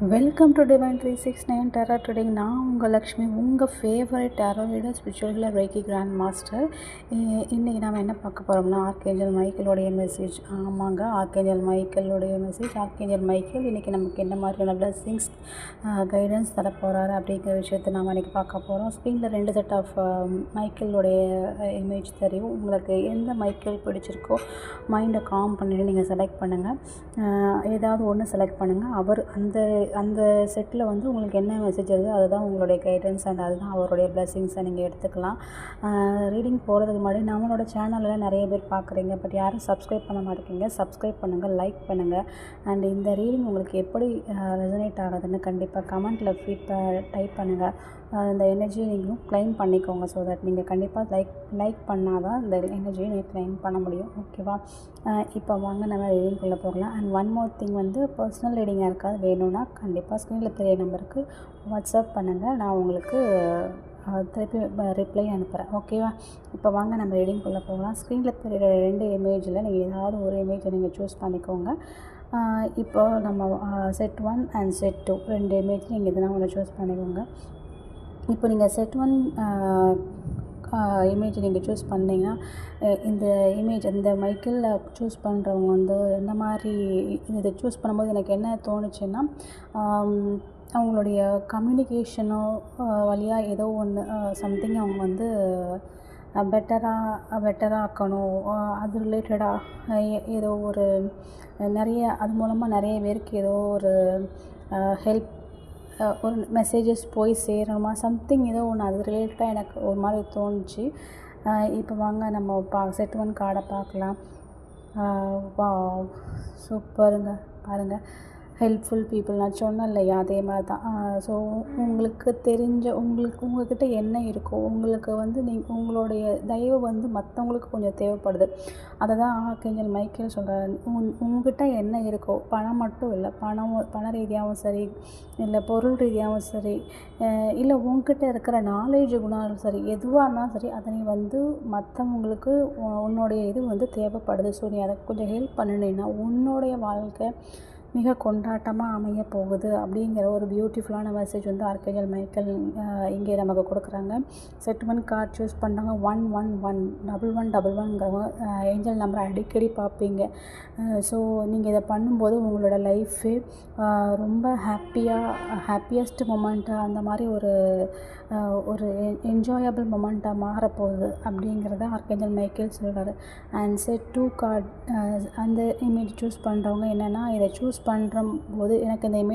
Welcome to divine 369 tarot trading. நான் உங்கள் லக்ஷ்மி, உங்கள் favourite tarot reader, spiritual reiki grand master. இன்றைக்கி நம்ம என்ன பார்க்க போகிறோம்னா, ஆர்க்கேஞ்சல் மைக்கேலோடைய மெசேஜ். ஆமாங்க, ஆர்க்கேஞ்சல் மைக்கேலோடைய மெசேஜ். ஆர்க்கேஞ்சல் மைக்கேல் இன்றைக்கி நமக்கு என்ன மாதிரியான பிளஸ்ஸிங்ஸ் கைடன்ஸ் தர போகிறாரு அப்படிங்கிற விஷயத்தை நாம் இன்றைக்கி பார்க்க போகிறோம். ஸ்க்ரீனில் 2 செட் ஆஃப் மைக்கேலோடைய இமேஜ் தெரியும். உங்களுக்கு எந்த மைக்கேல் பிடிச்சிருக்கோ மைண்டை காம் பண்ணிவிட்டு நீங்கள் செலக்ட் பண்ணுங்கள். ஏதாவது ஒன்று செலக்ட் பண்ணுங்கள். அவர் அந்த செட்டில் வந்து உங்களுக்கு என்ன மெசேஜ் வருதோ அதுதான் உங்களுடைய கைடன்ஸ் அண்ட் அதுதான் அவருடைய பிளெஸிங்ஸை நீங்கள் எடுத்துக்கலாம். ரீடிங் போகிறதுக்கு முன்னாடி நம்மளோட சேனலில் நிறைய பேர் பார்க்குறீங்க, பட் யாரும் சப்ஸ்கிரைப் பண்ண மாட்டேங்க. சப்ஸ்கிரைப் பண்ணுங்கள், லைக் பண்ணுங்கள். அண்ட் இந்த ரீடிங் உங்களுக்கு எப்படி ரெசனேட் ஆகுதுன்னு கண்டிப்பாக கமெண்ட்டில் டைப் பண்ணுங்கள். இந்த எனர்ஜியை நீங்களும் க்ளைம் பண்ணிக்கோங்க. ஸோ தட் நீங்கள் கண்டிப்பாக லைக் பண்ணால் தான் இந்த எனர்ஜியை நீங்கள் க்ளைம் பண்ண முடியும். ஓகேவா? இப்போ வாங்க நம்ம ரீடிங்குள்ளே போகலாம். அண்ட் ஒன் மோர் திங் வந்து பர்சனல் ரீடிங்காக இருக்காது வேணும்னா கண்டிப்பாக ஸ்க்ரீனில் தெரிய நம்பருக்கு வாட்ஸ்அப் பண்ணுங்கள். நான் உங்களுக்கு திருப்பி ரிப்ளை அனுப்புகிறேன். ஓகேவா? இப்போ வாங்க நம்ம ரீடிங்குள்ளே போகலாம். ஸ்க்ரீனில் தெரிகிற 2 இமேஜில் நீங்கள் ஏதாவது ஒரு இமேஜை நீங்கள் சூஸ் பண்ணிக்கோங்க. இப்போ நம்ம செட் 1 அண்ட் செட் 2 2 இமேஜ் நீங்கள் எதுனா ஒன்று சூஸ் பண்ணிக்கோங்க. இப்போ நீங்கள் செட் 1 இமேஜ் நீங்கள் சூஸ் பண்ணிங்கன்னா, இந்த இமேஜ் இந்த மைக்கேலில் சூஸ் பண்ணுறவங்க வந்து என்ன மாதிரி இதை சூஸ் பண்ணும்போது எனக்கு என்ன தோணுச்சுன்னா, அவங்களுடைய கம்யூனிகேஷனோ வழியாக ஏதோ ஒன்று சம்திங் அவங்க வந்து பெட்டராக ஆக்கணும். அது ரிலேட்டடாக ஏதோ ஒரு நிறைய அது மூலமாக நிறைய பேருக்கு ஏதோ ஒரு ஹெல்ப் ஒரு மெசேஜஸ் போய் சேரணுமா, சம்திங் ஏதோ ஒன்று அது ரிலேட்டடாக எனக்கு ஒரு மாதிரி தோணுச்சு. இப்போ வாங்க நம்ம செட் 1 கார்டை பார்க்கலாம். வாவ், சூப்பருங்க. பாருங்கள், ஹெல்ப்ஃபுல் பீப்புள். நான் சொன்னேன் இல்லையா, அதே மாதிரி தான். ஸோ உங்களுக்கு தெரிஞ்ச உங்கள்கிட்ட என்ன இருக்கோ உங்களுக்கு வந்து உங்களுடைய தயவு வந்து மற்றவங்களுக்கு கொஞ்சம் தேவைப்படுது. அதை தான் ஆர்க்கேஞ்சல் மைக்கேல் சொல்கிறாரு. உங்ககிட்ட என்ன இருக்கோ, பணம் மட்டும் இல்லை, பண ரீதியாகவும் சரி, இல்லை பொருள் ரீதியாகவும் சரி, இல்லை உங்ககிட்ட இருக்கிற நாலேஜ் குணம் சரி, எதுவாக இருந்தாலும் சரி, அதை நீ வந்து மற்றவங்களுக்கு உன்னுடைய இது வந்து தேவைப்படுது. ஸோ நீ அதை கொஞ்சம் ஹெல்ப் பண்ணினீன்னா உன்னுடைய வாழ்க்கை மிக கொண்டாட்டமாக அமைய போகுது அப்படிங்கிற ஒரு பியூட்டிஃபுல்லான மெசேஜ் வந்து ஆர்க்கேஞ்சல் மைக்கேல் இங்கே நமக்கு கொடுக்குறாங்க. செட் 1 கார்டு சூஸ் பண்ணுறாங்க. 111 1111ங்கிறவங்க ஏஞ்சல் நம்பரை அடிக்கடி பார்ப்பீங்க. ஸோ நீங்கள் இதை பண்ணும்போது உங்களோட லைஃபே ரொம்ப ஹாப்பியஸ்ட் மொமெண்ட்டாக அந்த மாதிரி ஒரு என்ஜாயபிள் மொமெண்ட்டாக மாறப்போகுது அப்படிங்கிறத ஆர்க்கேஞ்சல் மைக்கேல் சொல்கிறாரு. அண்ட் செட் 2 கார்டு அந்த இமேஜ் சூஸ் பண்ணுறவங்க என்னென்னா, இதை சூஸ் பண்ணுற போது எனக்கு இந்த இமேஜ்